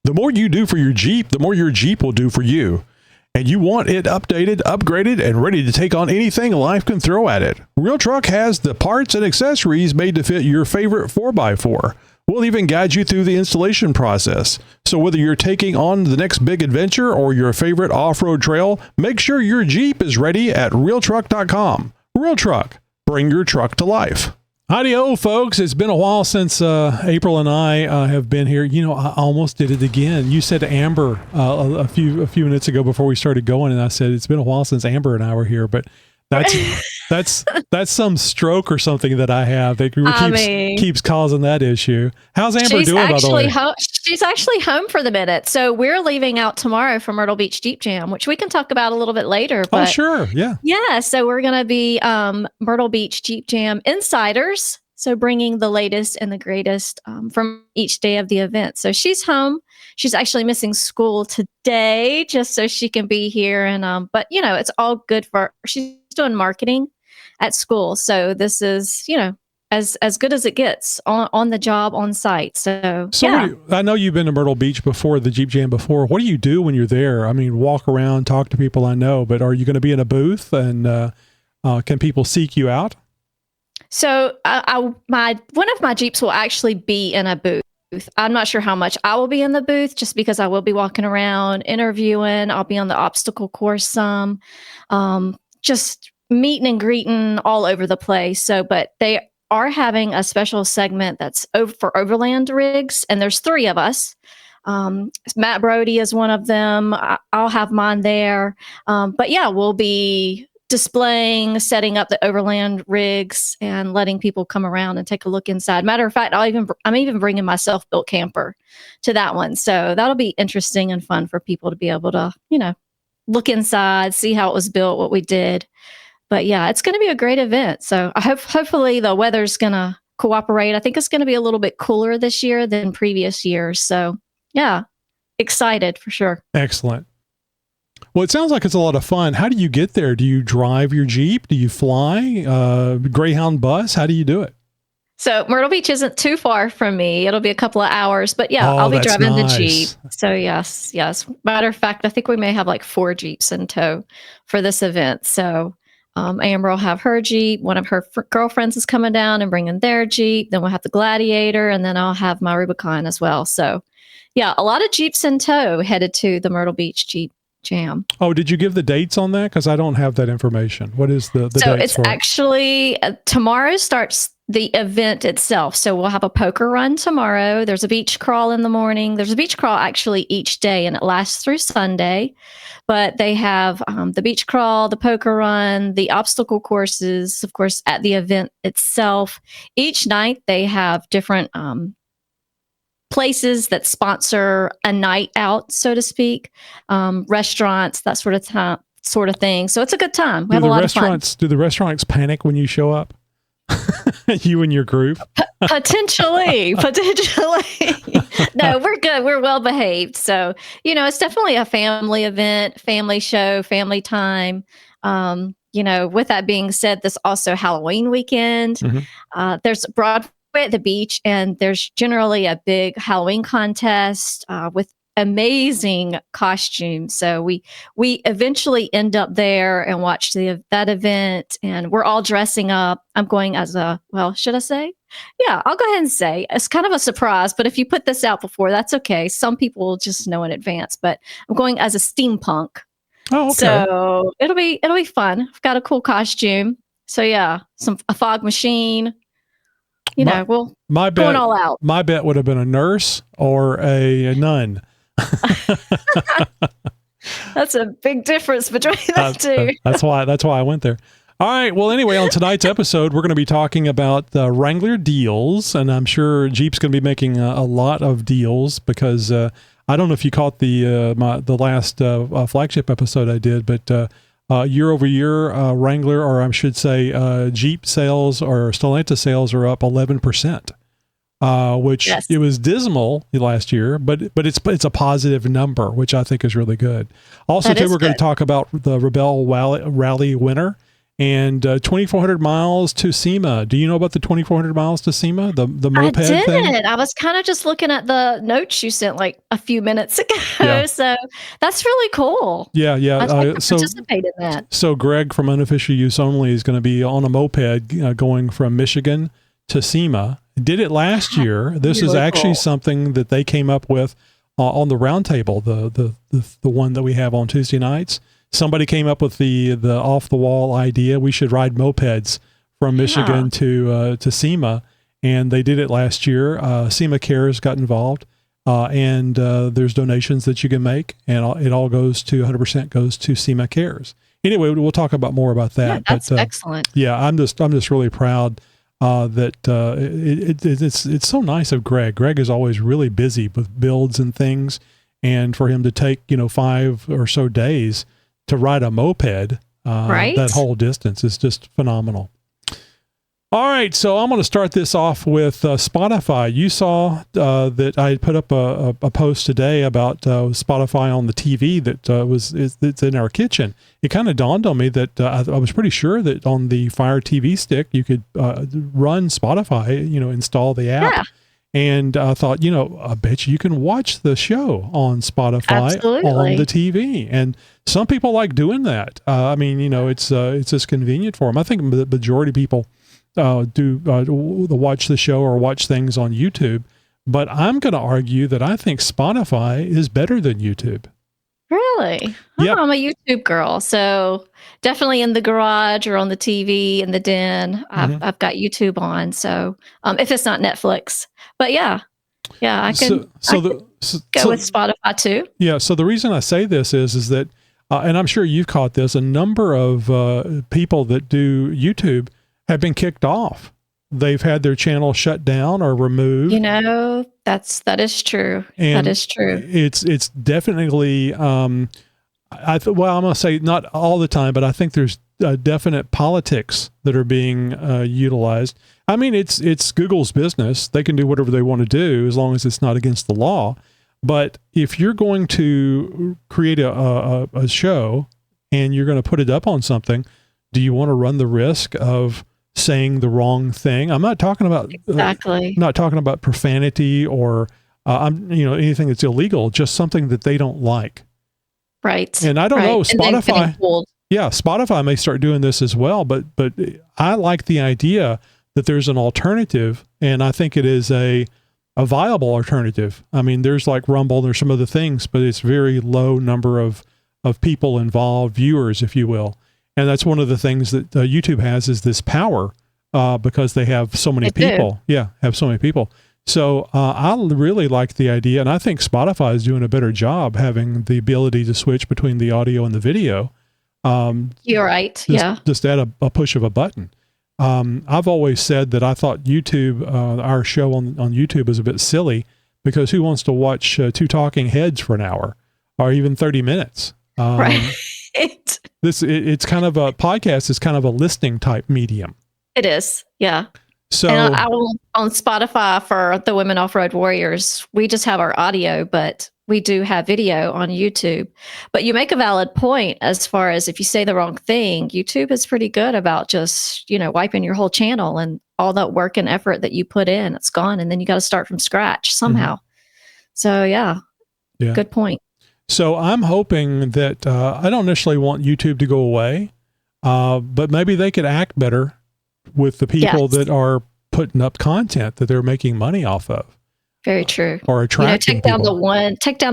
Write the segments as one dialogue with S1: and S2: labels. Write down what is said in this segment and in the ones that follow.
S1: The more you do for your Jeep, the more your Jeep will do for you. And you want it updated, upgraded, and ready to take on anything life can throw at it. Real Truck has the parts and accessories made to fit your favorite 4x4. We'll even guide you through the installation process. So whether you're taking on the next big adventure or your favorite off-road trail, make sure your Jeep is ready at realtruck.com. Real Truck, bring your truck to life. Howdy-ho, folks. It's been a while since April and I have been here. You know, I almost did it again. You said Amber a few minutes ago before we started going, and I said it's been a while since Amber and I were here, but that's some stroke or something that I have that keeps causing that issue. How's Amber doing, by the way?
S2: She's actually home for the minute. So we're leaving out tomorrow for Myrtle Beach Jeep Jam, which we can talk about a little bit later. But
S1: sure. Yeah.
S2: Yeah. So we're going to be Myrtle Beach Jeep Jam insiders. So bringing the latest and the greatest from each day of the event. So she's home. She's actually missing school today just so she can be here. And but, you know, it's all good for her. She's doing marketing at school. So this is, you know, as good as it gets on the job, on site. So yeah.
S1: I know you've been to Myrtle Beach before, the Jeep Jam before. What do you do when you're there? I mean, walk around, talk to people, I know, but are you going to be in a booth and can people seek you out?
S2: So one of my Jeeps will actually be in a booth. I'm not sure how much I will be in the booth just because I will be walking around interviewing. I'll be on the obstacle course some, just meeting and greeting all over the place. So, but they are having a special segment that's for Overland rigs, and there's 3 of us. Matt Brody is one of them. I'll have mine there. But yeah, we'll be displaying, setting up the Overland rigs, and letting people come around and take a look inside. Matter of fact, I'm even bringing my self-built camper to that one. So that'll be interesting and fun for people to be able to, you know, look inside, see how it was built, what we did. But yeah, it's going to be a great event. So hopefully the weather's going to cooperate. I think it's going to be a little bit cooler this year than previous years. So yeah, excited for sure.
S1: Excellent. Well, it sounds like it's a lot of fun. How do you get there? Do you drive your Jeep? Do you fly? Greyhound bus? How do you do it?
S2: So Myrtle Beach isn't too far from me. It'll be a couple of hours, but yeah, I'll be driving the Jeep. So yes. Matter of fact, I think we may have like 4 Jeeps in tow for this event. So Amber will have her Jeep. One of her girlfriends is coming down and bringing their Jeep. Then we'll have the Gladiator, and then I'll have my Rubicon as well. So yeah, a lot of Jeeps in tow headed to the Myrtle Beach Jeep Jam.
S1: Oh, did you give the dates on that? Because I don't have that information. What is the dates?
S2: So it's actually tomorrow starts the event itself. So we'll have a poker run tomorrow. There's a beach crawl in the morning. There's a beach crawl actually each day, and it lasts through Sunday. But they have the beach crawl, the poker run, the obstacle courses, of course, at the event itself. Each night they have different places that sponsor a night out, so to speak, restaurants, that sort of thing. So it's a good time. We have a lot of fun.
S1: Do the restaurants panic when you show up? You and your group?
S2: Potentially. No, we're good. We're well behaved. So, you know, it's definitely a family event, family show, family time. You know, with that being said, this also Halloween weekend. Mm-hmm. There's Broadway at the beach, and there's generally a big Halloween contest with amazing costumes. So we eventually end up there and watch that event, and we're all dressing up. I'm going as should I say? Yeah, I'll go ahead and say it's kind of a surprise, but if you put this out before, that's okay. Some people will just know in advance, but I'm going as a steampunk.
S1: Oh, okay.
S2: So it'll be fun. I've got a cool costume. So yeah, a fog machine. You know, going all out.
S1: My bet would have been a nurse or a nun.
S2: That's a big difference between the two.
S1: That's why I went there. All right. Well, anyway, on tonight's episode, we're going to be talking about the Wrangler Deals, and I'm sure Jeep's going to be making a lot of deals because I don't know if you caught the last flagship episode I did, but year over year, Wrangler, or I should say, Jeep sales or Stellantis sales are up 11%. Which yes. It was dismal last year, but it's a positive number, which I think is really good. Also, too, we're going to talk about the Rebelle Rally winner and 2,400 miles to SEMA. Do you know about the 2,400 miles to SEMA, the moped thing?
S2: I was kind of just looking at the notes you sent like a few minutes ago.
S1: Yeah.
S2: So that's really cool.
S1: Yeah.
S2: I'd like to participate in that.
S1: So Greg from Unofficial Use Only is going to be on a moped going from Michigan to SEMA. Did it last year. This is actually something that they came up with on the roundtable, the one that we have on Tuesday nights. Somebody came up with the off the wall idea. We should ride mopeds from Michigan to SEMA, and they did it last year. SEMA Cares got involved, and there's donations that you can make, and it all goes to 100% goes to SEMA Cares. Anyway, we'll talk about more about that.
S2: Yeah, that's excellent.
S1: Yeah, I'm just really proud that it's so nice of Greg. Greg is always really busy with builds and things, and for him to take 5 or so days to ride a moped, that whole distance is just phenomenal. All right, so I'm going to start this off with Spotify. You saw that I had put up a post today about Spotify on the TV that's in our kitchen. It kind of dawned on me that I was pretty sure that on the Fire TV stick you could run Spotify, install the app. Yeah. And I thought, I bet you can watch the show on Spotify on the TV. And some people like doing that. It's just convenient for them. I think the majority of people do watch the show or watch things on YouTube. But I'm going to argue that I think Spotify is better than YouTube.
S2: Really?
S1: Yeah.
S2: I'm a YouTube girl. So definitely in the garage or on the TV in the den, I've got YouTube on. So if it's not Netflix, but yeah, I can go with Spotify too.
S1: Yeah. So the reason I say this is that, and I'm sure you've caught this, a number of people that do YouTube have been kicked off. They've had their channel shut down or removed.
S2: That is true. And that is true.
S1: It's definitely, I'm going to say not all the time, but I think there's definite politics that are being utilized. I mean, it's Google's business. They can do whatever they want to do as long as it's not against the law. But if you're going to create a show and you're going to put it up on something, do you want to run the risk of saying the wrong thing? I'm not talking about not talking about profanity or anything that's illegal, just something that they don't like.
S2: Right.
S1: And I don't know, Spotify. Yeah, Spotify may start doing this as well, but I like the idea that there's an alternative, and I think it is a viable alternative. I mean, there's like Rumble, there's some other things, but it's very low number of people involved, viewers, if you will. And that's one of the things that YouTube has is this power because they have so many people. Yeah, have so many people. So I really like the idea, and I think Spotify is doing a better job having the ability to switch between the audio and the video.
S2: You're right.
S1: Just at a push of a button. I've always said that I thought YouTube, our show on YouTube is a bit silly because who wants to watch two talking heads for an hour or even 30 minutes?
S2: Right.
S1: It's kind of a podcast is kind of a listening type medium.
S2: It is. Yeah.
S1: So
S2: and on Spotify for the Women Off-Road Warriors, we just have our audio, but we do have video on YouTube. But you make a valid point as far as if you say the wrong thing, YouTube is pretty good about just, wiping your whole channel and all that work and effort that you put in, it's gone. And then you got to start from scratch somehow. Mm-hmm. So yeah, good point.
S1: So I'm hoping that I don't necessarily want YouTube to go away, but maybe they could act better with the people that are putting up content that they're making money off of.
S2: Very true.
S1: Or attracting
S2: take down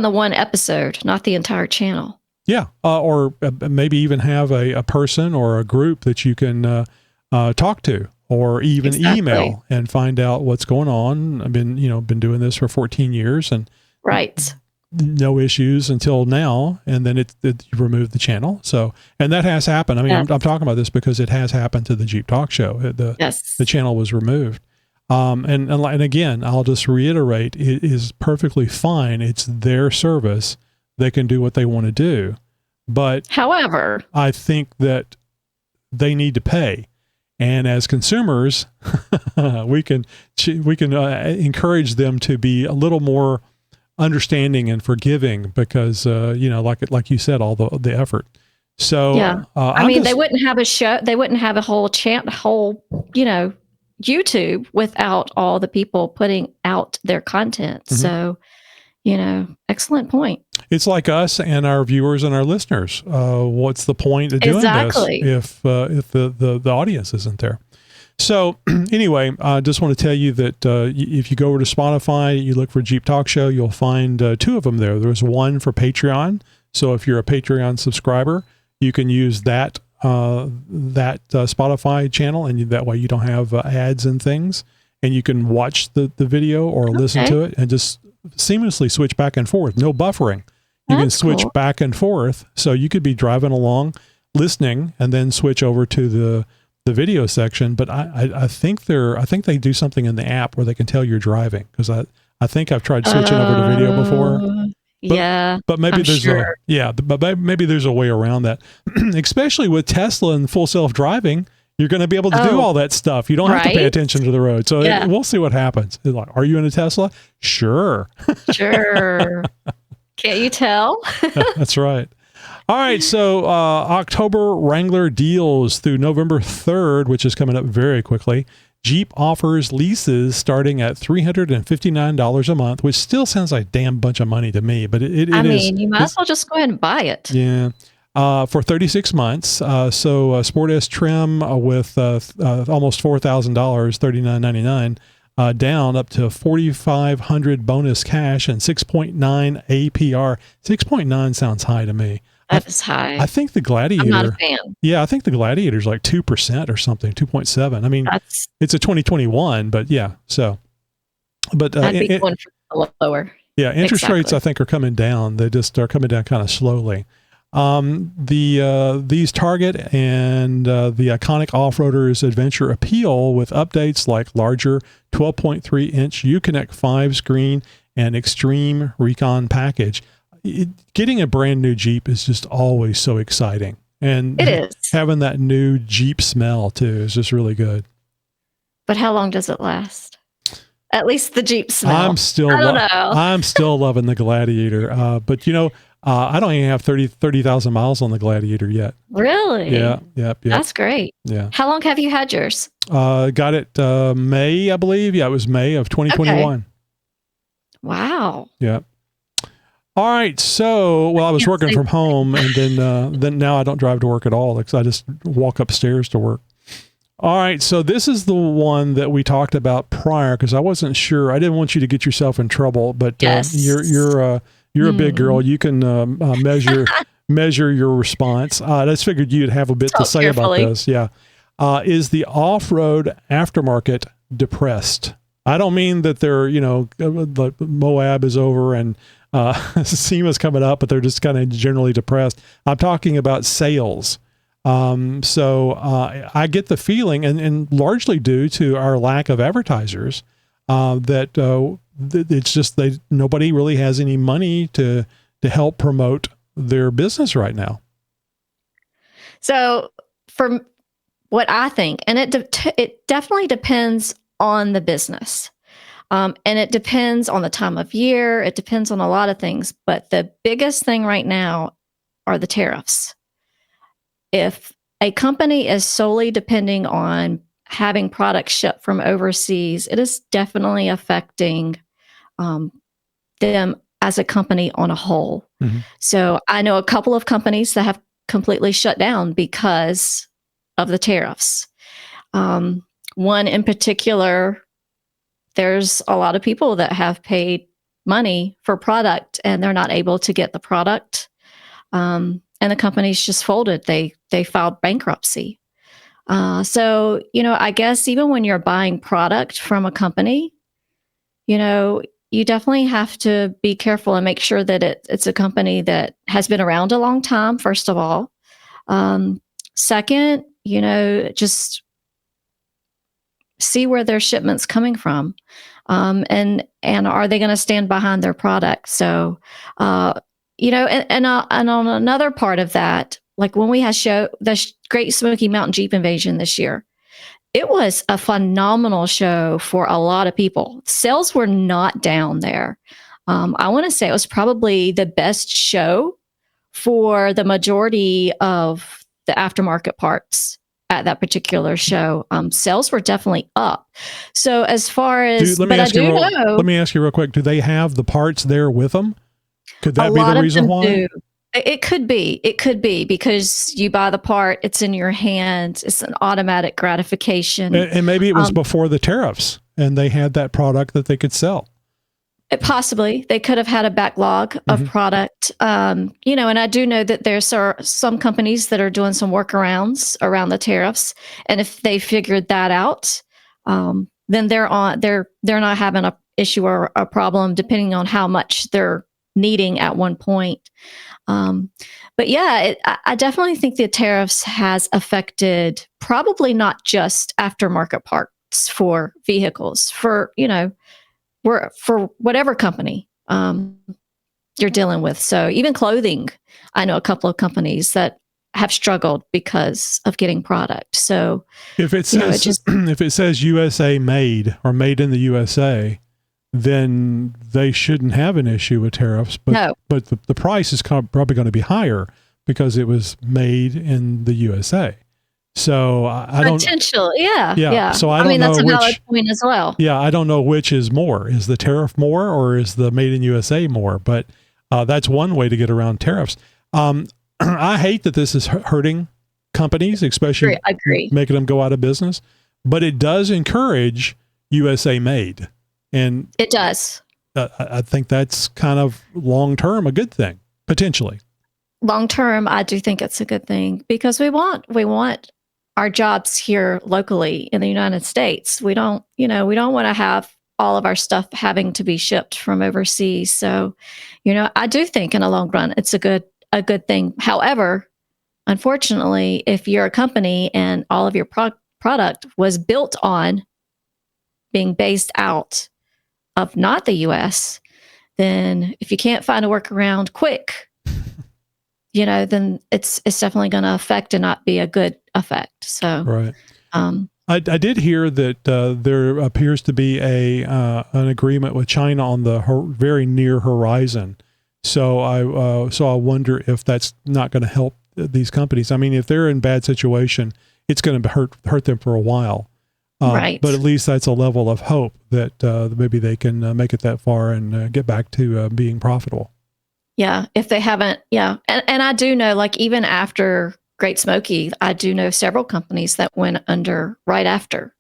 S2: the one episode, not the entire channel.
S1: Yeah, or maybe even have a person or a group that you can talk to, or even email and find out what's going on. I've been doing this for 14 years and no issues until now, and then it you remove the channel. So, and that has happened. I mean, I'm talking about this because it has happened to the Jeep Talk Show. The channel was removed. And again, I'll just reiterate, it is perfectly fine. It's their service. They can do what they want to do. But
S2: however,
S1: I think that they need to pay. And as consumers, we can encourage them to be a little more understanding and forgiving because, like you said, all the effort. So,
S2: Yeah. I mean, they wouldn't have a show. They wouldn't have a whole YouTube without all the people putting out their content.
S1: Mhm.
S2: So, excellent point.
S1: It's like us and our viewers and our listeners. What's the point of doing
S2: Exactly.
S1: this if the audience isn't there? So anyway, I just want to tell you that if you go over to Spotify, you look for Jeep Talk Show, you'll find two of them there. There's one for Patreon. So if you're a Patreon subscriber, you can use that Spotify channel, and that way you don't have ads and things, and you can watch the video or listen to it and just seamlessly switch back and forth. No buffering. You can switch back and forth. So you could be driving along, listening, and then switch over to the video section. But I think they do something in the app where they can tell you're driving, because I think I've tried switching over to video before.
S2: But
S1: maybe maybe there's a way around that. Especially with Tesla and full self-driving, you're going to be able to do all that stuff. You don't have to pay attention to the road. So we'll see what happens. Like, are you in a Tesla? Sure.
S2: Sure. Can't you tell?
S1: That's right. All right. So October Wrangler Deals through November 3rd, which is coming up very quickly. Jeep offers leases starting at $359 a month, which still sounds like a damn bunch of money to me, but it is. I
S2: mean, you might as well just go ahead and buy it.
S1: Yeah. For 36 months. So Sport S trim with almost $4,000, $3,999, down up to $4,500 bonus cash and 6.9 APR. 6.9 sounds high to me.
S2: That is high.
S1: I think the Gladiator.
S2: I'm not a fan.
S1: Yeah, I think the Gladiator is like 2% or something, 2.7. I mean, it's a 2021, but yeah. So, but
S2: I'd be going for lower.
S1: Yeah, interest rates I think are coming down. They just are coming down kind of slowly. These target and the iconic off-roaders adventure appeal with updates like larger 12.3-inch Uconnect 5 screen and extreme recon package. Getting a brand new Jeep is just always so exciting, and
S2: it is.
S1: Having that new Jeep smell too is just really good.
S2: But how long does it last? At least the Jeep smell.
S1: I'm still loving the Gladiator, but I don't even have 30,000 miles on the Gladiator yet.
S2: Really?
S1: Yeah. Yep.
S2: That's great.
S1: Yeah.
S2: How long have you had yours?
S1: Got it May, I believe. Yeah, it was May of 2021.
S2: Okay. Wow.
S1: Yeah. All right. So, I was working from home, and then now I don't drive to work at all because I just walk upstairs to work. All right. So this is the one that we talked about prior, because I wasn't sure. I didn't want you to get yourself in trouble, but you're a big girl. You can measure your response. I just figured you'd have a bit to say about this. Yeah. Is the off-road aftermarket depressed? I don't mean that they're, the Moab is over and SEMA's coming up, but they're just kind of generally depressed. I'm talking about sales. So I get the feeling, and largely due to our lack of advertisers, that it's just nobody really has any money to help promote their business right now.
S2: So from what I think, and it definitely depends on the business. And it depends on the time of year. It depends on a lot of things. But the biggest thing right now are the tariffs. If a company is solely depending on having products shipped from overseas, it is definitely affecting them as a company on a whole. Mm-hmm. So I know a couple of companies that have completely shut down because of the tariffs. One in particular, there's a lot of people that have paid money for product and they're not able to get the product. And the company's just folded. They filed bankruptcy. So, I guess even when you're buying product from a company, you definitely have to be careful and make sure that it's a company that has been around a long time, first of all. Second, just see where their shipment's coming from. And are they going to stand behind their product? So, and on another part of that, like when we had the Great Smoky Mountain Jeep Invasion this year, it was a phenomenal show for a lot of people. Sales were not down there. I want to say it was probably the best show for the majority of the aftermarket parts at that particular show. Sales were definitely up. So as far as,
S1: let me ask you real quick. Do they have the parts there with them? Could that be the reason why?
S2: Do. It could be because you buy the part, it's in your hand. It's an automatic gratification.
S1: And maybe it was before the tariffs and they had that product that they could sell.
S2: Possibly they could have had a backlog of product, and I do know that there's some companies that are doing some workarounds around the tariffs. And if they figured that out, then they're not having a issue or a problem depending on how much they're needing at one point. But yeah, I definitely think the tariffs has affected probably not just aftermarket parts for vehicles, for whatever company you're dealing with. So even clothing, I know a couple of companies that have struggled because of getting product. So
S1: if it says if it says USA made or made in the USA, then they shouldn't have an issue with tariffs. But
S2: no.
S1: But the price is probably going to be higher because it was made in the USA. So I don't
S2: potential, yeah.
S1: So I don't know
S2: that's a
S1: which,
S2: valid point as well.
S1: Yeah, I don't know which is more. Is the tariff more or is the made in USA more? But that's one way to get around tariffs. I hate that this is hurting companies, especially making them go out of business. But it does encourage USA made, and
S2: it does.
S1: I think that's kind of long term a good thing potentially.
S2: Long term, I do think it's a good thing because we want our jobs here locally in the United States. We don't want to have all of our stuff having to be shipped from overseas. So, I do think in the long run, it's a good thing. However, unfortunately, if you're a company and all of your product was built on being based out of not the US, then if you can't find a workaround quick, then it's definitely going to affect and not be a good effect. So,
S1: right. I did hear that there appears to be an agreement with China on the very near horizon. So I wonder if that's not going to help these companies. I mean, if they're in bad situation, it's going to hurt them for a while.
S2: Right.
S1: But at least that's a level of hope that maybe they can make it that far and get back to being profitable.
S2: Yeah, if they haven't, yeah. And I do know, like, even after Great Smoky, I do know several companies that went under right after.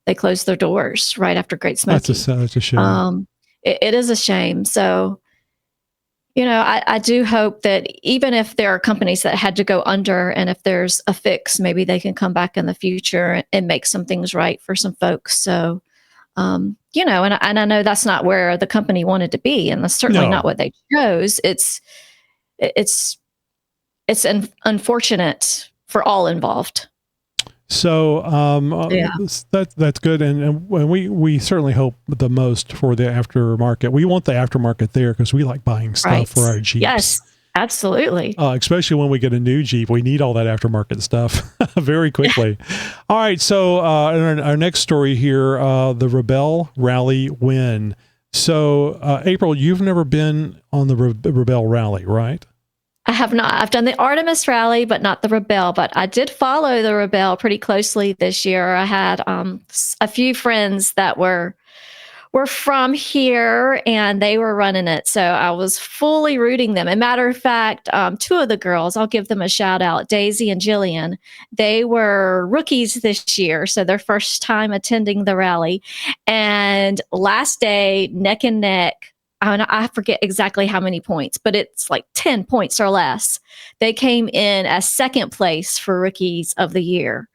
S2: They closed their doors right after Great Smoky.
S1: That's a shame.
S2: It is a shame. So, I do hope that even if there are companies that had to go under and if there's a fix, maybe they can come back in the future and make some things right for some folks. So, and I know that's not where the company wanted to be, and that's certainly not what they chose. It's unfortunate for all involved.
S1: So that's good, and we certainly hope the most for the aftermarket. We want the aftermarket there because we like buying stuff for our Jeeps.
S2: Yes, absolutely.
S1: Especially when we get a new Jeep, we need all that aftermarket stuff very quickly. All right, so our next story here, the Rebelle Rally win. So April, you've never been on the Rebelle Rally, right?
S2: I have not. I've done the Artemis Rally, but not the Rebelle. But I did follow the Rebelle pretty closely this year. I had a few friends that were from here, and they were running it. So I was fully rooting them. As a matter of fact, two of the girls, I'll give them a shout out, Daisy and Jillian. They were rookies this year, so their first time attending the rally. And last day, neck and neck, I forget exactly how many points, but it's like 10 points or less. They came in as second place for Rookies of the Year.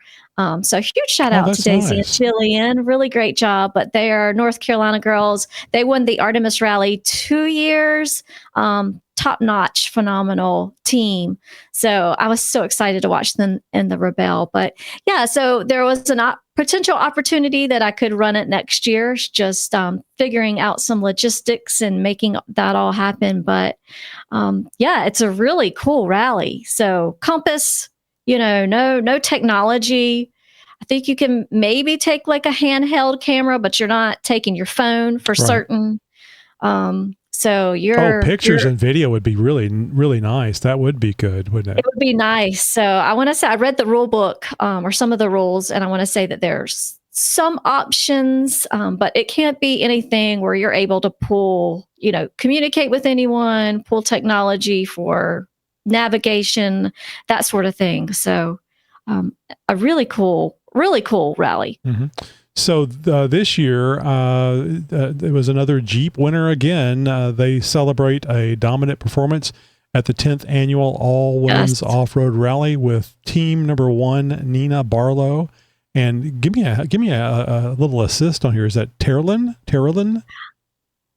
S2: So huge shout out to Daisy and Jillian. Really great job. But they are North Carolina girls. They won the Artemis Rally 2 years. Top-notch, phenomenal team. So I was so excited to watch them in the Rebelle. But yeah, so there was a potential opportunity that I could run it next year, just figuring out some logistics and making that all happen. But yeah, it's a really cool rally. So compass, no technology. I think you can maybe take like a handheld camera, but you're not taking your phone for certain. So you're
S1: pictures and video would be really, really nice. That would be good, wouldn't it?
S2: It would be nice. So I want to say I read the rule book or some of the rules, and I want to say that there's some options, but it can't be anything where you're able to pull, communicate with anyone, pull technology for navigation, that sort of thing. So a really cool rally.
S1: Mm-hmm. So this year, there was another Jeep winner again. They celebrate a dominant performance at the 10th annual All Women's Off-Road Rally with team number 1, Nina Barlow. And give me a little assist on here. Is that Terrilyn?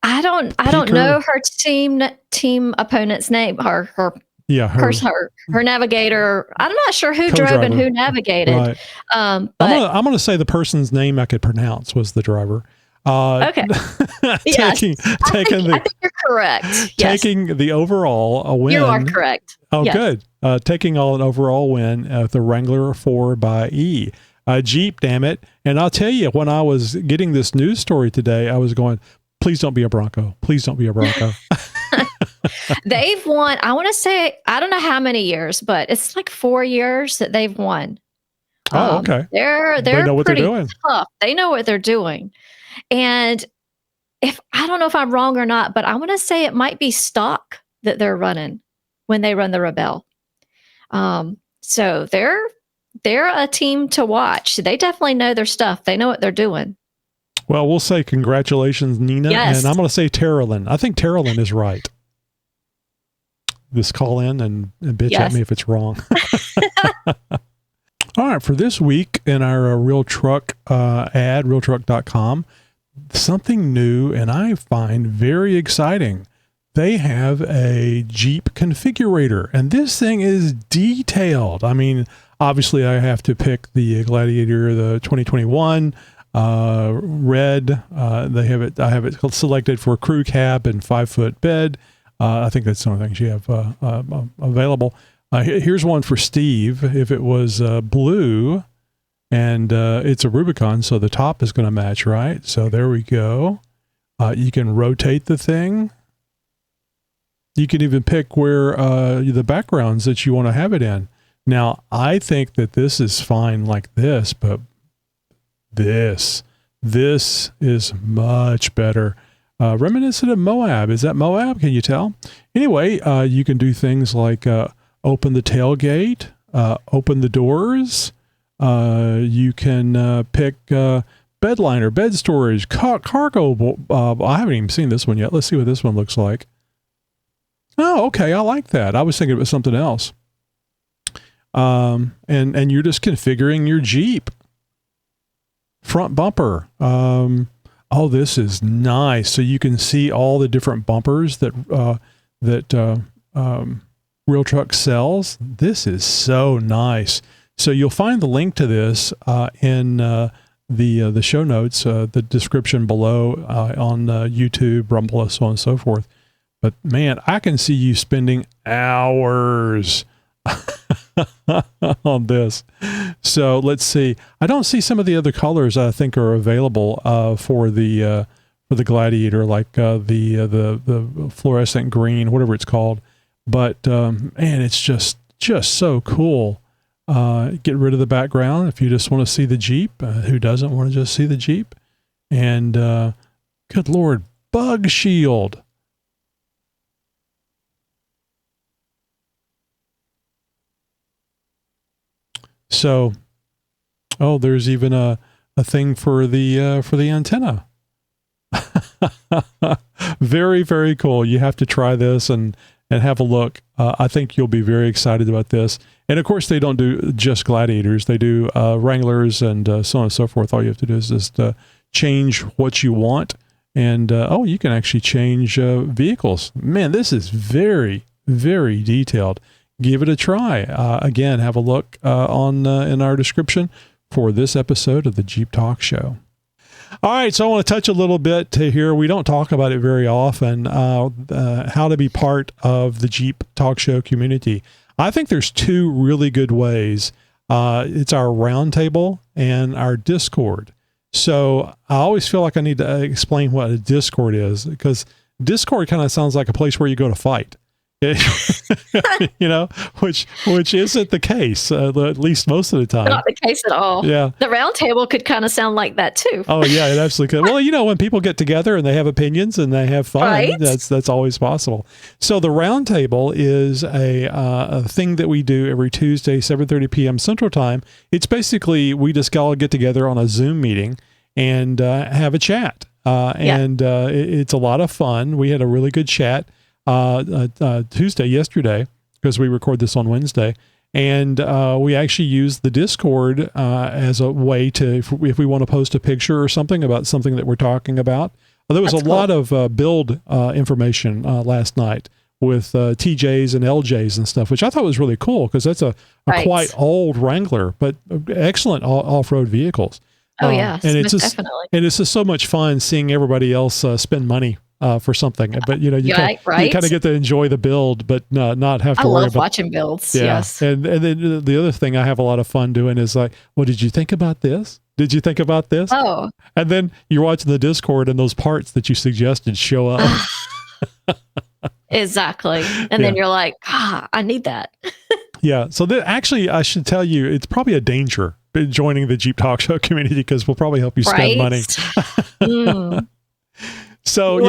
S2: I don't know her team opponent's name. Her navigator. I'm not sure who drove and who navigated. Right.
S1: But I'm gonna say the person's name I could pronounce was the driver.
S2: Okay. I think you're correct.
S1: Taking the overall win.
S2: You are correct.
S1: Oh, yes. Good. Taking an overall win at the Wrangler 4xe. Jeep, damn it. And I'll tell you, when I was getting this news story today, I was going, please don't be a Bronco. Please don't be a Bronco.
S2: They've won, I want to say, I don't know how many years, but it's like 4 years that they've won.
S1: Oh, okay.
S2: They know
S1: what they're doing.
S2: Tough. They know what they're doing. And I don't know if I'm wrong or not, but I want to say it might be stock that they're running when they run the Rebelle. So they're a team to watch. They definitely know their stuff. They know what they're doing.
S1: Well, we'll say congratulations, Nina.
S2: Yes.
S1: And I'm going to say Terrilyn. I think Terrilyn is right. Just call in and bitch at me if it's wrong. All right. For this week in our Real Truck ad, realtruck.com, something new and I find very exciting. They have a Jeep configurator, and this thing is detailed. I mean, obviously I have to pick the Gladiator, the 2021 red. I have it selected for crew cab and 5-foot bed. I think that's the only things you have available. Here's one for Steve. If it was blue and it's a Rubicon, so the top is going to match, right? So there we go. You can rotate the thing. You can even pick where the backgrounds that you want to have it in. Now, I think that this is fine like this, but this is much better. Reminiscent of Moab. Is that Moab? Can you tell? Anyway, you can do things like open the tailgate, open the doors. You can pick bed liner, bed storage, cargo. I haven't even seen this one yet. Let's see what this one looks like. Oh, okay. I like that. I was thinking it was something else. And you're just configuring your Jeep. Front bumper. Oh, this is nice. So you can see all the different bumpers that Real Truck sells. This is so nice. So you'll find the link to this in the show notes, the description below on YouTube, Rumble, so on and so forth. But man, I can see you spending hours on this. So let's see. I don't see some of the other colors I think are available for the Gladiator, like the fluorescent green, whatever it's called. But man, it's just so cool. Get rid of the background if you just want to see the Jeep. Who doesn't want to just see the Jeep? And good Lord, bug shield. So, there's even a thing for the antenna. Very, very cool. You have to try this and have a look. I think you'll be very excited about this. And of course, they don't do just Gladiators. They do Wranglers and so on and so forth. All you have to do is just change what you want. And you can actually change vehicles. Man, this is very, very detailed. Give it a try. Again, have a look in our description for this episode of the Jeep Talk Show. All right, so I want to touch a little bit to here. We don't talk about it very often, how to be part of the Jeep Talk Show community. I think there's two really good ways. It's our roundtable and our Discord. So I always feel like I need to explain what a Discord is, because Discord kind of sounds like a place where you go to fight. Which isn't the case, at least most of the time.
S2: Not the case at all.
S1: Yeah.
S2: The round table could kind of sound like that too.
S1: Oh yeah, it absolutely could. Well, when people get together and they have opinions and they have fun,
S2: Right?
S1: that's always possible. So the round table is a thing that we do every Tuesday, 7:30 p.m. Central Time. It's basically we just all get together on a Zoom meeting and have a chat. It's a lot of fun. We had a really good chat yesterday, because we record this on Wednesday, and we actually use the Discord as a way to, if we want to post a picture or something about something that we're talking about. There was
S2: That's
S1: a lot of build information last night with TJs and LJs and stuff, which I thought was really cool, because that's a quite old Wrangler, but excellent off-road vehicles.
S2: Oh yes,
S1: and it's just,
S2: definitely.
S1: And it's just so much fun seeing everybody else spend money for something, but you kind of get to enjoy the build, but not have to worry about
S2: watching builds.
S1: Yeah.
S2: Yes.
S1: And then the other thing I have a lot of fun doing is like, well, did you think about this? Did you think about this?
S2: Oh.
S1: And then you're watching the Discord and those parts that you suggested show up.
S2: Exactly. And then you're like, I need that.
S1: Yeah. So actually, I should tell you, it's probably a danger joining the Jeep Talk Show community, because we'll probably help you spend money. So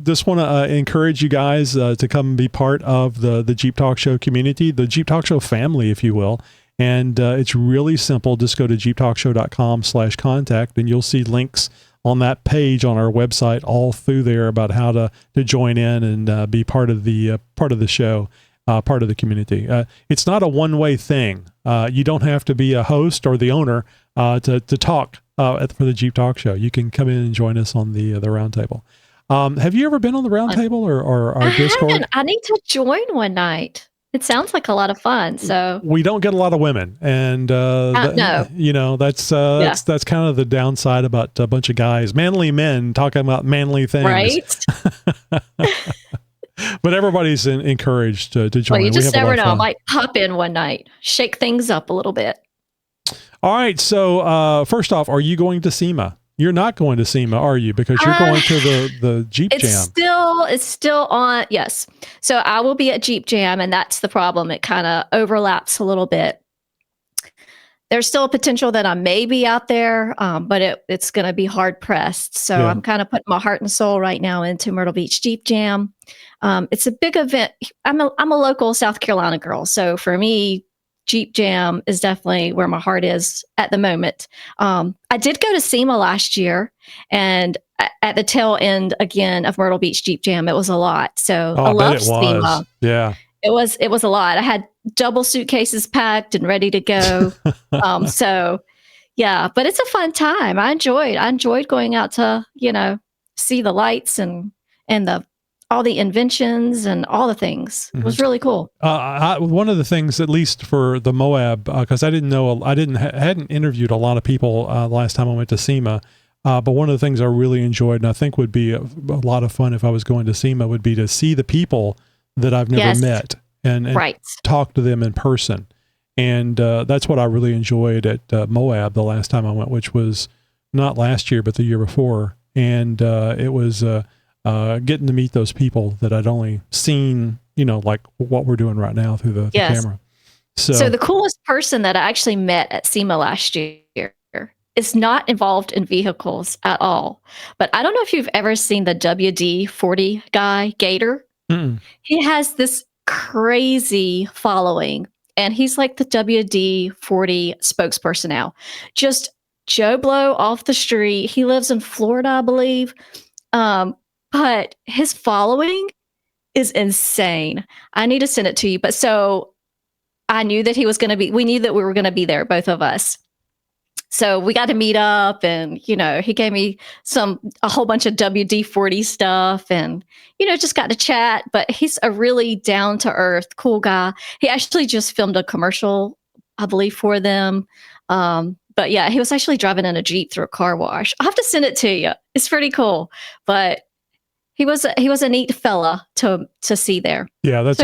S1: just want to encourage you guys to come and be part of the Jeep Talk Show community, the Jeep Talk Show family, if you will. And it's really simple. Just go to xjtalk.com/contact, and you'll see links on that page on our website all through there about how to join in and be part of the show, part of the community. It's not a one-way thing. You don't have to be a host or the owner to talk for the Jeep Talk Show. You can come in and join us on the roundtable. Have you ever been on the roundtable or our Discord?
S2: Haven't. I need to join one night. It sounds like a lot of fun. So
S1: we don't get a lot of women, and
S2: no.
S1: That's kind of the downside about a bunch of guys, manly men talking about manly things,
S2: right?
S1: But everybody's encouraged to join.
S2: Well, you just never know. I might pop in one night, shake things up a little bit.
S1: All right. So first off, are you going to SEMA? You're not going to SEMA, are you? Because you're going to the Jeep Jam. It's
S2: still on. Yes. So I will be at Jeep Jam, and that's the problem. It kind of overlaps a little bit. There's still a potential that I may be out there, but it's going to be hard pressed. So I'm kind of putting my heart and soul right now into Myrtle Beach Jeep Jam. It's a big event. I'm a local South Carolina girl. So for me, Jeep Jam is definitely where my heart is at the moment. I did go to SEMA last year, and at the tail end again of Myrtle Beach Jeep Jam, it was a lot. So I love SEMA.
S1: Yeah, it
S2: was a lot. I had double suitcases packed and ready to go. So yeah, but it's a fun time. I enjoyed going out to see the lights and all the inventions and all the things. It was really cool.
S1: One of the things, at least for the Moab, because I didn't know, hadn't interviewed a lot of people last time I went to SEMA. But one of the things I really enjoyed, and I think would be a lot of fun if I was going to SEMA, would be to see the people that I've never met and talk to them in person. And that's what I really enjoyed at Moab the last time I went, which was not last year, but the year before. And it was getting to meet those people that I'd only seen, like what we're doing right now through the camera. So the
S2: coolest person that I actually met at SEMA last year is not involved in vehicles at all. But I don't know if you've ever seen the WD-40 guy, Gator.
S1: Mm-mm.
S2: He has this crazy following, and he's like the WD-40 spokesperson now. Just Joe Blow off the street. He lives in Florida, I believe. But his following is insane. I need to send it to you. But so I knew that we knew that we were going to be there, both of us. So we got to meet up, and, he gave me a whole bunch of WD-40 stuff, and, just got to chat. But he's a really down to earth, cool guy. He actually just filmed a commercial, I believe, for them. But yeah, he was actually driving in a Jeep through a car wash. I'll have to send it to you. It's pretty cool. But he was a neat fella to see there.
S1: Yeah, that's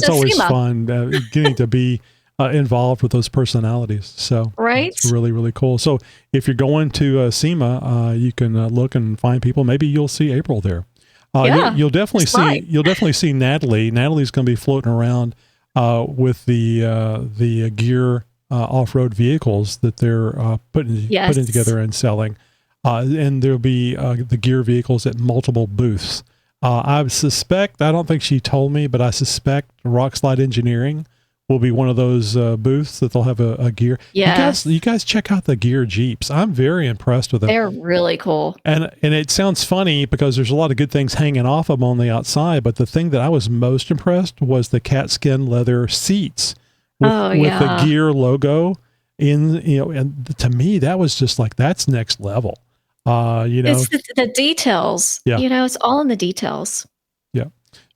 S1: always fun, getting to be involved with those personalities. So it's really, really cool. So if you're going to SEMA, you can look and find people. Maybe you'll see April there.
S2: Yeah,
S1: You'll definitely
S2: smart.
S1: you'll definitely see Natalie. Natalie's going to be floating around with the gear off-road vehicles that they're putting together and selling. And there'll be the gear vehicles at multiple booths. I suspect, I don't think she told me, but I suspect Rockslide Engineering will be one of those booths that they'll have a gear.
S2: Yes.
S1: You guys check out the gear Jeeps. I'm very impressed with them.
S2: They're really cool.
S1: And it sounds funny because there's a lot of good things hanging off them on the outside, but the thing that I was most impressed was the cat skin leather seats with the gear logo and to me that was just like, that's next level.
S2: It's the details.
S1: Yeah.
S2: It's all in the details.
S1: Yeah.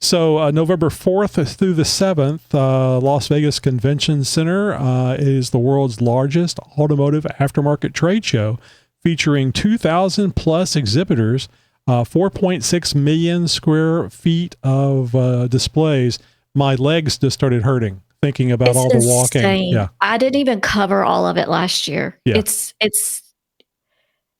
S1: So November 4th through the 7th, Las Vegas Convention Center is the world's largest automotive aftermarket trade show, featuring 2,000 plus exhibitors, 4.6 million square feet of displays. My legs just started hurting thinking about all the walking. Yeah.
S2: I didn't even cover all of it last year.
S1: Yeah.
S2: It's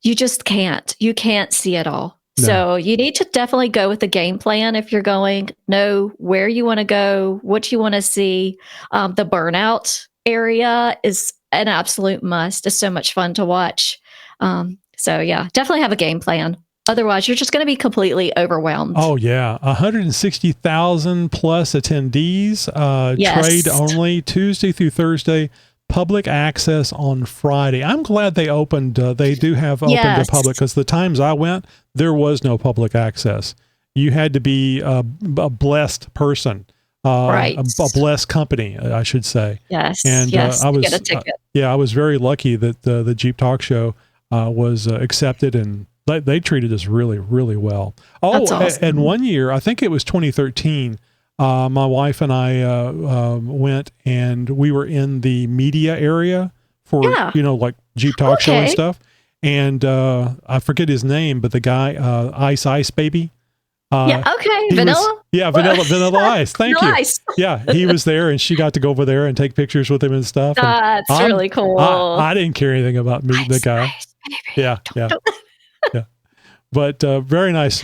S2: you just can't. You can't see it all.
S1: No.
S2: So you need to definitely go with the game plan if you're going. Know where you want to go, what you want to see. The burnout area is an absolute must. It's so much fun to watch. So yeah, definitely have a game plan. Otherwise, you're just going to be completely overwhelmed.
S1: Oh yeah, 160,000 plus attendees.
S2: Yes.
S1: Trade only Tuesday through Thursday. Public access on Friday. I'm glad they opened. They do have open to public, because the times I went, there was no public access. You had to be a blessed person,
S2: right?
S1: A blessed company, I should say.
S2: Yes.
S1: And I was
S2: get a ticket.
S1: I was very lucky that the Jeep Talk Show was accepted, and they treated us really, really well. Oh,
S2: That's awesome.
S1: And one year, I think it was 2013. My wife and I went, and we were in the media area for, like Jeep Talk Show and stuff. And I forget his name, but the guy, Ice Baby.
S2: Vanilla?
S1: Vanilla Ice. Thank you.
S2: Ice.
S1: Yeah, he was there, and she got to go over there and take pictures with him and stuff.
S2: That's really cool.
S1: I didn't care anything about meeting the guy. Yeah. But very nice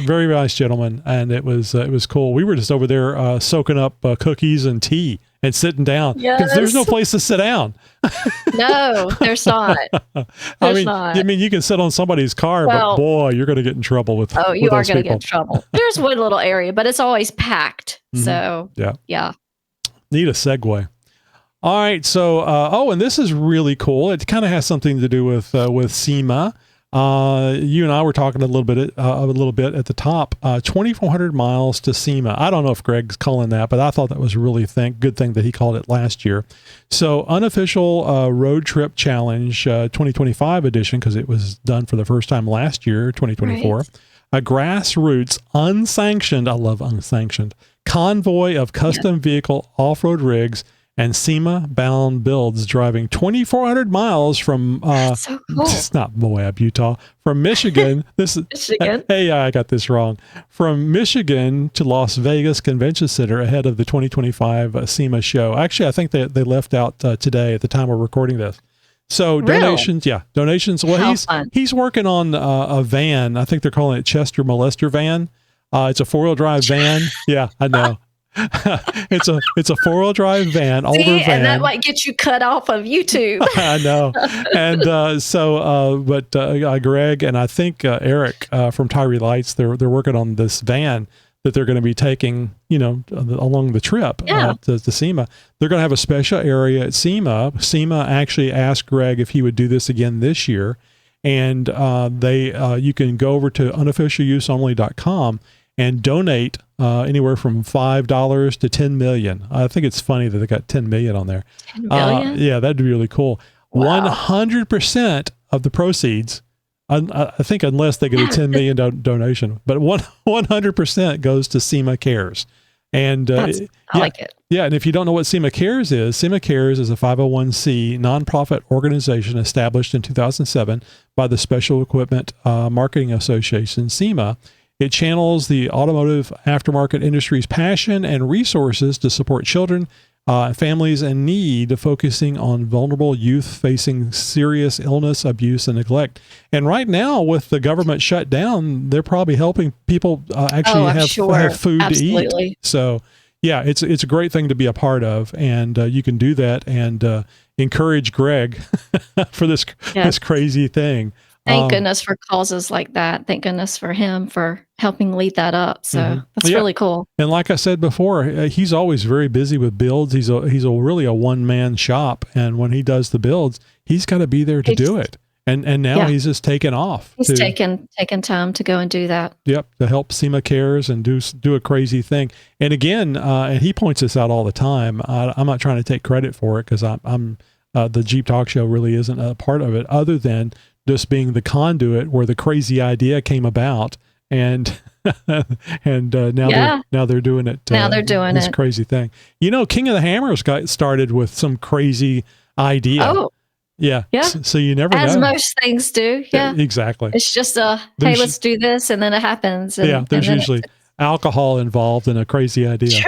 S1: gentleman, and it was cool. We were just over there soaking up cookies and tea and sitting down, because there's no place to sit down.
S2: No, there's not.
S1: I mean, you can sit on somebody's car, but boy, you're going to get in trouble with.
S2: Oh, you
S1: with
S2: are
S1: those
S2: going to
S1: people.
S2: get in trouble. There's one little area, but it's always packed.
S1: Mm-hmm.
S2: So yeah.
S1: Need a segue. All right, so and this is really cool. It kind of has something to do with SEMA. You and I were talking a little bit at the top. 2,400 miles to SEMA. I don't know if Greg's calling that, but I thought that was a really good thing that he called it last year. So, unofficial road trip challenge 2025 edition, because it was done for the first time last year, 2024. Right. A grassroots, unsanctioned, I love unsanctioned, convoy of custom vehicle off-road rigs and SEMA-bound builds driving 2,400 miles from,
S2: so cool.
S1: It's not Moab, Utah, from Michigan.
S2: Michigan.
S1: Hey, I got this wrong. From Michigan to Las Vegas Convention Center ahead of the 2025 SEMA show. Actually, I think they left out today at the time we're recording this. So donations. Well, he's working on a van. I think they're calling it Chester Molester van. It's a 4-wheel drive van. Yeah, I know. It's a 4-wheel drive van, older van,
S2: and that might get you cut off of YouTube.
S1: I know. And but Greg and I think Eric from Tyree Lights, they're working on this van that they're going to be taking, along the trip to SEMA. They're going to have a special area at SEMA. SEMA actually asked Greg if he would do this again this year, and you can go over to unofficialuseonly.com and donate anywhere from $5 to $10 million. I think it's funny that they got $10 million on there.
S2: $10 million?
S1: Yeah, that'd be really cool. Wow. 100% of the proceeds, I think, unless they get a $10 million donation, but 100% goes to SEMA Cares. And
S2: I like it.
S1: Yeah, and if you don't know what SEMA Cares is a 501c nonprofit organization established in 2007 by the Special Equipment Marketing Association, SEMA. It channels the automotive aftermarket industry's passion and resources to support children, families in need, focusing on vulnerable youth facing serious illness, abuse, and neglect. And right now, with the government shut down, they're probably helping people actually have food to eat. So, yeah, it's a great thing to be a part of, and you can do that and encourage Greg for this crazy thing.
S2: Thank goodness for causes like that. Thank goodness for him for helping lead that up. So that's really cool.
S1: And like I said before, he's always very busy with builds. He's really a one-man shop, and when he does the builds, he's got to be there to do it. And now he's just taken off.
S2: He's taken time to go and do that. Yep,
S1: to help SEMA Cares and do a crazy thing. And again, and he points this out all the time. I'm not trying to take credit for it because I'm the Jeep Talk Show really isn't a part of it, other than just being the conduit where the crazy idea came about, and now they're doing it.
S2: Now they're doing
S1: this crazy thing. You know, King of the Hammers got started with some crazy idea.
S2: Oh,
S1: yeah. So you never know.
S2: As most things do. Yeah,
S1: exactly.
S2: It's just hey, let's do this, and then it happens. And,
S1: there's usually alcohol involved in a crazy idea.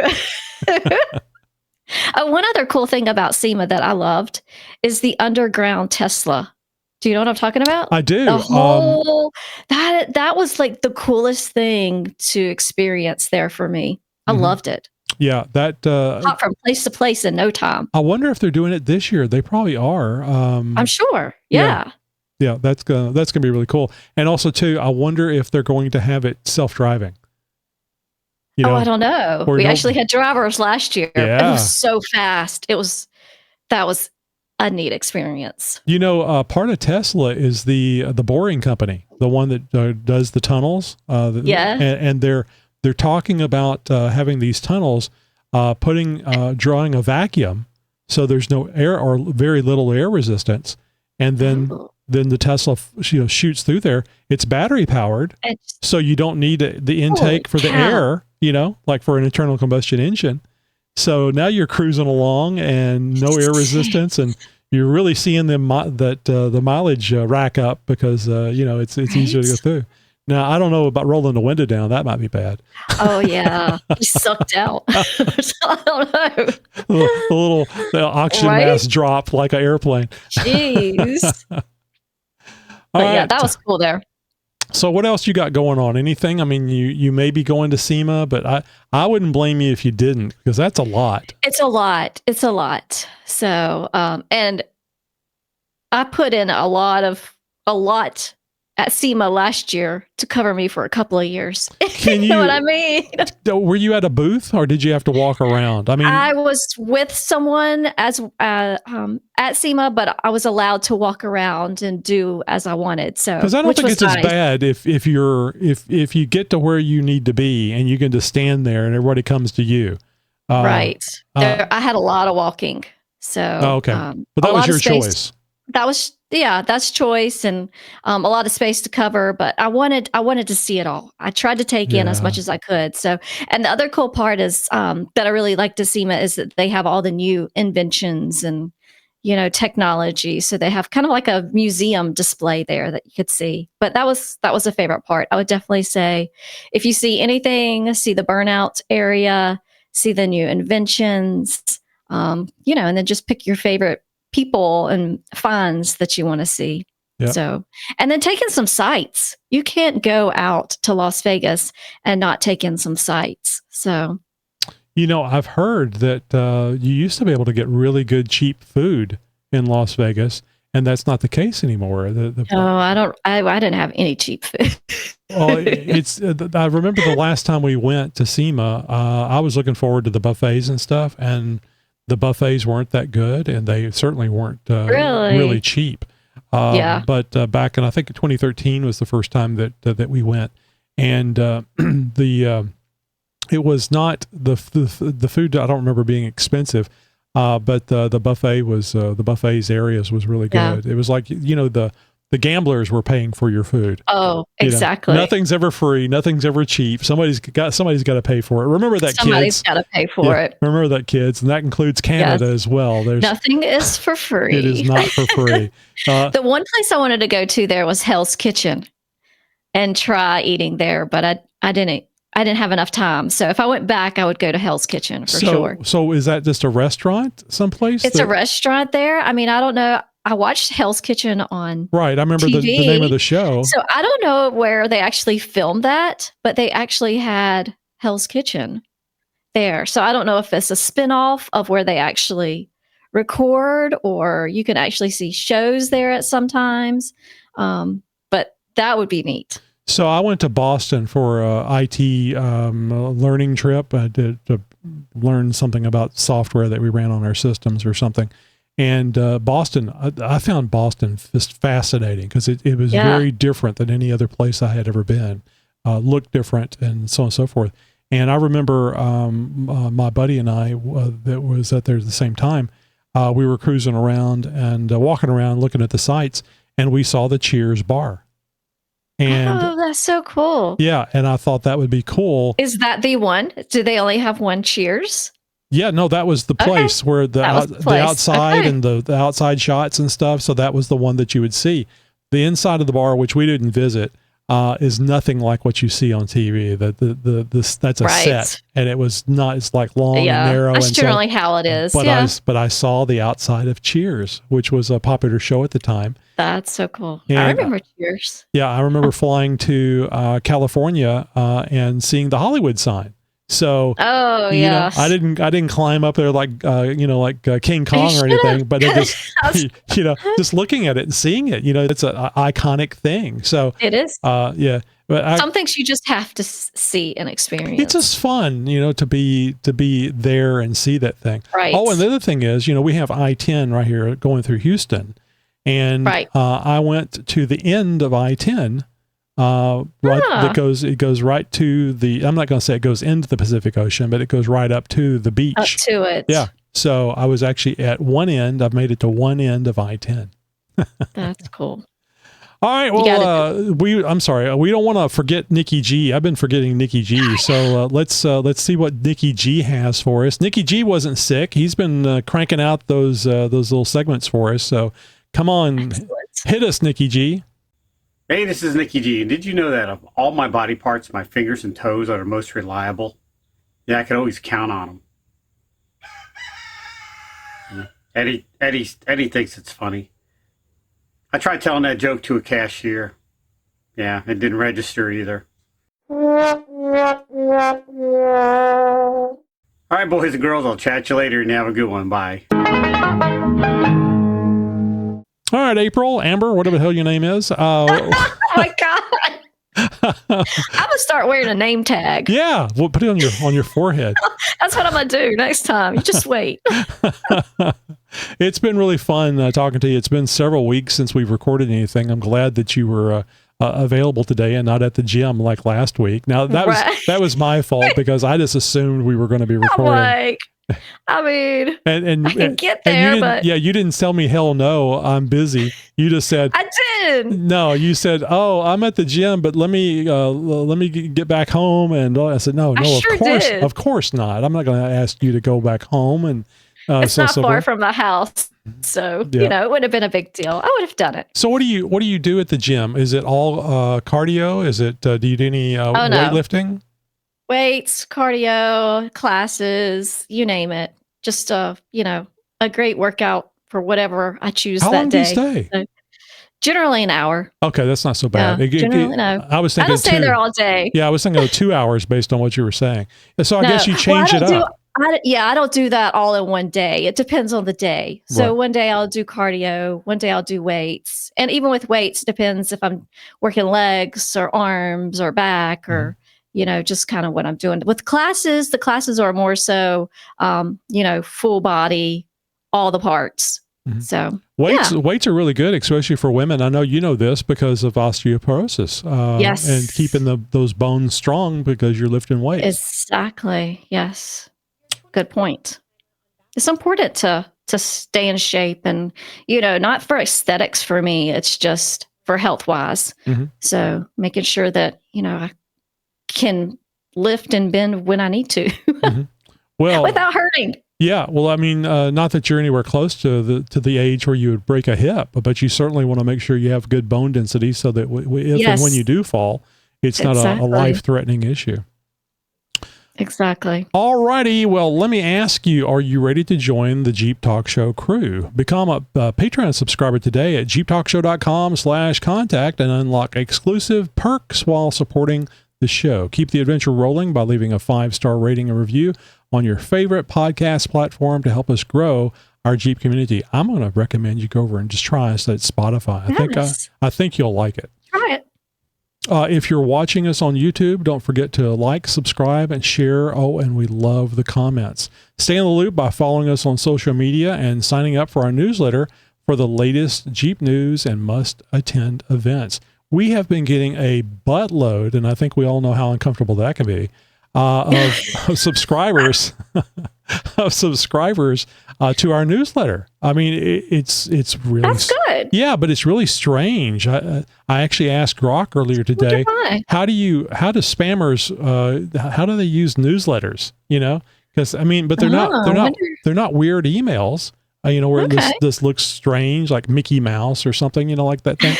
S2: One other cool thing about SEMA that I loved is the underground Tesla. Do you know what I'm talking about?
S1: I do.
S2: The whole that was like the coolest thing to experience there for me. I loved it.
S1: Yeah, that
S2: hop from place to place in no time.
S1: I wonder if they're doing it this year. They probably are.
S2: I'm sure. Yeah.
S1: Yeah, that's gonna be really cool. And also too, I wonder if they're going to have it self-driving. You know,
S2: I don't know. We actually had drivers last year.
S1: Yeah.
S2: It was so fast. That was a neat experience.
S1: You know, part of Tesla is the boring company, the one that does the tunnels. And they're talking about having these tunnels, drawing a vacuum, so there's no air or very little air resistance, and then the Tesla shoots through there. It's battery powered, so you don't need the intake for the air. You know, like for an internal combustion engine. So now you're cruising along and no air resistance, and you're really seeing the mileage rack up because it's easier to go through. Now I don't know about rolling the window down; that might be bad.
S2: Oh yeah, you sucked out. I don't know.
S1: The little oxygen mask drop like an airplane.
S2: Jeez. But that was cool there.
S1: So what else you got going on? Anything? I mean, you may be going to SEMA, but I wouldn't blame you if you didn't, because that's a lot.
S2: It's a lot. So, and I put in a lot at SEMA last year to cover me for a couple of years. You know what I mean?
S1: Were you at a booth or did you have to walk around? I mean,
S2: I was with someone at SEMA, but I was allowed to walk around and do as I wanted. So,
S1: because I don't think it's as bad if you get to where you need to be and you can just stand there and everybody comes to you.
S2: Right. I had a lot of walking. So,
S1: okay. But that was your choice.
S2: That's choice, and a lot of space to cover, but I wanted to see it all. I tried to take in as much as I could. So, and the other cool part is that I really like to SEMA is that they have all the new inventions and technology. So they have kind of like a museum display there that you could see. But that was a favorite part. I would definitely say if you see anything, see the burnout area, see the new inventions, and then just pick your favorite people and finds that you want to see. Yep. So, and then take in some sights. You can't go out to Las Vegas and not take in some sights. So,
S1: I've heard that you used to be able to get really good cheap food in Las Vegas, and that's not the case anymore.
S2: I didn't have any cheap food.
S1: Well, I remember the last time we went to SEMA, I was looking forward to the buffets and stuff, and the buffets weren't that good, and they certainly weren't really cheap. But back in, I think 2013 was the first time that we went, and it was not the food. I don't remember being expensive, but the buffet was the buffets areas was really good. It was like the gamblers were paying for your food.
S2: Oh, exactly.
S1: Nothing's ever free. Nothing's ever cheap. Somebody's got to pay for it. Remember that,
S2: somebody's got to pay for it.
S1: Remember that, kids, and that includes Canada as well.
S2: Nothing is for free.
S1: It is not for free.
S2: The one place I wanted to go to there was Hell's Kitchen, and try eating there, but I didn't I didn't have enough time. So if I went back, I would go to Hell's Kitchen for sure.
S1: So is that just a restaurant someplace?
S2: It's a restaurant there. I mean, I don't know. I watched Hell's Kitchen on
S1: Right. I remember
S2: TV,
S1: the name of the show.
S2: So I don't know where they actually filmed that, but they actually had Hell's Kitchen there. So I don't know if it's a spinoff of where they actually record, or you can actually see shows there at sometimes. But that would be neat.
S1: So I went to Boston for a IT learning trip to learn something about software that we ran on our systems or something. And Boston, I found Boston just fascinating because it was very different than any other place I had ever been. Looked different and so on and so forth. And I remember my buddy and I that was out there at the same time, we were cruising around and walking around looking at the sights, and we saw the Cheers bar. And
S2: that's so cool.
S1: Yeah, and I thought that would be cool.
S2: Is that the one? Do they only have one Cheers?
S1: Yeah, no, that was the place where the outside and the outside shots and stuff. So that was the one that you would see. The inside of the bar, which we didn't visit, is nothing like what you see on TV. That's a set, and it was not. It's like long and narrow.
S2: That's generally how it is.
S1: But I saw the outside of Cheers, which was a popular show at the time.
S2: That's so cool.
S1: And
S2: I remember Cheers.
S1: Yeah, I remember flying to California and seeing the Hollywood sign. So, you know, I didn't climb up there like King Kong or anything, but it just, just looking at it and seeing it, it's an iconic thing. So
S2: it is.
S1: Yeah. But
S2: some things you just have to see and experience.
S1: It's just fun, to be there and see that thing.
S2: Right.
S1: Oh, and the other thing is, we have I-10 right here going through Houston, and I went to the end of I-10. It goes right to the, I'm not going to say it goes into the Pacific Ocean, but it goes right up to the beach.
S2: Up to it.
S1: Yeah. So I was actually at one end. I've made it to one end of I-10.
S2: That's cool.
S1: All right. Well, I'm sorry. We don't want to forget Nikki G. I've been forgetting Nikki G. So let's see what Nikki G has for us. Nikki G wasn't sick. He's been cranking out those little segments for us. So come on, hit us, Nikki G.
S3: Hey, this is Nikki G. Did you know that of all my body parts, my fingers and toes are the most reliable? Yeah, I can always count on them. Eddie thinks it's funny. I tried telling that joke to a cashier. Yeah, it didn't register either. All right, boys and girls, I'll chat you later and have a good one. Bye.
S1: All right, April, Amber, whatever the hell your name is.
S2: Oh my God. I'm going to start wearing a name tag.
S1: Yeah, we'll put it on your forehead.
S2: That's what I'm going to do next time. You just wait.
S1: It's been really fun talking to you. It's been several weeks since we've recorded anything. I'm glad that you were available today and not at the gym like last week. Now, that was my fault because I just assumed we were going to be recording.
S2: I can get there, but
S1: you didn't tell me hell no, I'm busy. You just said
S2: I did.
S1: No, you said, oh, I'm at the gym, but let me get back home. And I said, no, of course not. I'm not going to ask you to go back home. And
S2: it's not far from the house, so it would have been a big deal. I would have done it.
S1: So what do you do at the gym? Is it all cardio? Is it do you do any weightlifting?
S2: Weights, cardio, classes, you name it. Just a great workout for whatever I choose that day. How long
S1: do you stay?
S2: So, generally an hour.
S1: Okay, that's not so bad.
S2: Generally, no.
S1: I was thinking
S2: I don't stay there all day.
S1: Yeah, I was thinking 2 hours based on what you were saying. So I guess you change it up.
S2: I don't do that all in one day. It depends on the day. So one day I'll do cardio, one day I'll do weights. And even with weights, it depends if I'm working legs or arms or back or just kind of what I'm doing. With classes, the classes are more so, full body, all the parts. Mm-hmm. So
S1: weights are really good, especially for women. I know you know this because of osteoporosis.
S2: Yes.
S1: And keeping those bones strong because you're lifting weights.
S2: Exactly. Yes. Good point. It's important to stay in shape and, not for aesthetics for me. It's just for health wise. Mm-hmm. So making sure that, I can lift and bend when I need to
S1: mm-hmm. Well,
S2: without hurting.
S1: Yeah. Well, I mean, not that you're anywhere close to the age where you would break a hip, but you certainly want to make sure you have good bone density so that if and when you do fall, it's not a life-threatening issue.
S2: Exactly.
S1: All righty. Well, let me ask you, are you ready to join the Jeep Talk Show crew? Become a Patreon subscriber today at xjtalk.com/contact and unlock exclusive perks while supporting the show. Keep the adventure rolling by leaving a 5-star rating and review on your favorite podcast platform to help us grow our Jeep community. I'm going to recommend you go over and just try us at Spotify. I think you'll like it.
S2: Try it.
S1: If you're watching us on YouTube, don't forget to like, subscribe, and share. Oh, and we love the comments. Stay in the loop by following us on social media and signing up for our newsletter for the latest Jeep news and must-attend events. We have been getting a buttload, and I think we all know how uncomfortable that can be, of subscribers to our newsletter. I mean, it's really
S2: That's good.
S1: Yeah, but it's really strange. I actually asked Grok earlier today, how do spammers how do they use newsletters? You know, because I mean, but they're not weird emails. Where this looks strange, like Mickey Mouse or something. You know, like that thing,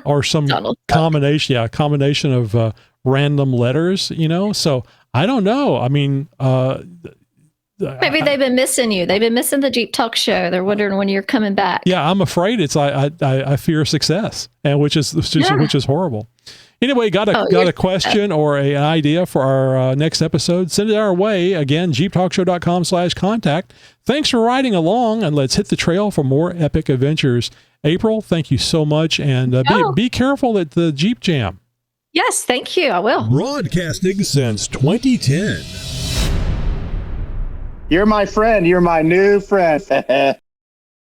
S1: or some combination of random letters. You know, so I don't know. I mean,
S2: maybe they've been missing you. They've been missing the Jeep Talk Show. They're wondering when you're coming back.
S1: Yeah, I'm afraid I fear success, and which is horrible. Anyway, got a question or an idea for our next episode? Send it our way. Again, jeeptalkshow.com/contact. Thanks for riding along, and let's hit the trail for more epic adventures. April, thank you so much, and be careful at the Jeep Jam.
S2: Yes, thank you. I will.
S1: Broadcasting since 2010.
S4: You're my friend. You're my new friend.